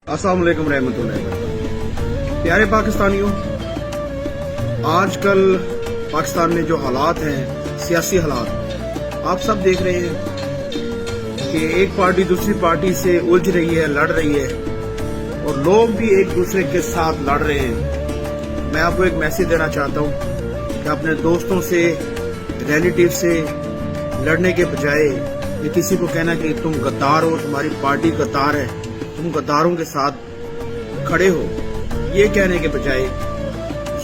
अस्सलाम वालेकुम रहमतुल्लाहि व बरकातहू। प्यारे पाकिस्तानियों, आजकल पाकिस्तान में जो हालात हैं, सियासी हालात, आप सब देख रहे हैं कि एक पार्टी दूसरी पार्टी से उलझ रही है, लड़ रही है, और लोग भी एक दूसरे के साथ लड़ रहे हैं। मैं आपको एक मैसेज देना चाहता हूं कि अपने दोस्तों से, रिलेटिव से लड़ने के बजाय ये किसी को कहना कि तुम गद्दार हो, तुम्हारी पार्टी गद्दार है, तुम गद्दारों के साथ खड़े हो, ये कहने के बजाय,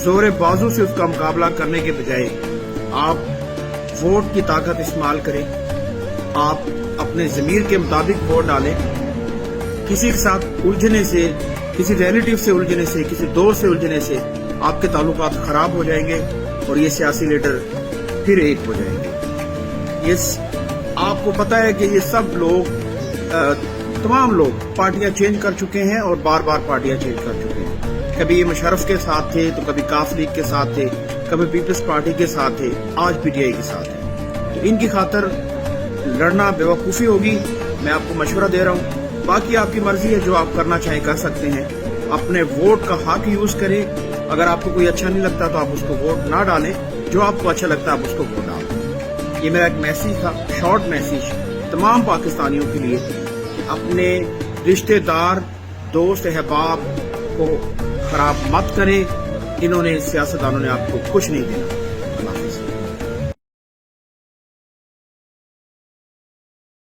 जोर बाजू से उसका मुकाबला करने के बजाय आप वोट की ताकत इस्तेमाल करें। आप अपने ज़मीर के मुताबिक वोट डालें। किसी के साथ उलझने से, किसी रिलेटिव से उलझने से, किसी दोस्त से उलझने से आपके ताल्लुकात खराब हो जाएंगे और ये सियासी लीडर फिर एक हो जाएंगे। ये आपको पता है कि ये सब लोग, तमाम लोग पार्टियां चेंज कर चुके हैं और बार बार पार्टियां चेंज कर चुके हैं। कभी ये मुशर्रफ के साथ थे, तो कभी काफ लीग के साथ थे, कभी पीपल्स पार्टी के साथ थे, आज पीटीआई के साथ है। तो इनकी खातर लड़ना बेवकूफ़ी होगी। मैं आपको मशवरा दे रहा हूँ। बाकी आपकी मर्जी है, जो आप करना चाहें कर सकते हैं। अपने वोट का हक यूज करें। अगर आपको कोई अच्छा नहीं लगता तो आप उसको वोट ना डालें, जो आपको अच्छा लगता है आप उसको वोट डालें। ये मेरा एक मैसेज था, शॉर्ट मैसेज तमाम पाकिस्तानियों के लिए। अपने रिश्तेदार, दोस्त, अहबाब को खराब मत करें। इन्होंने, सियासतदानों ने आपको कुछ नहीं देना।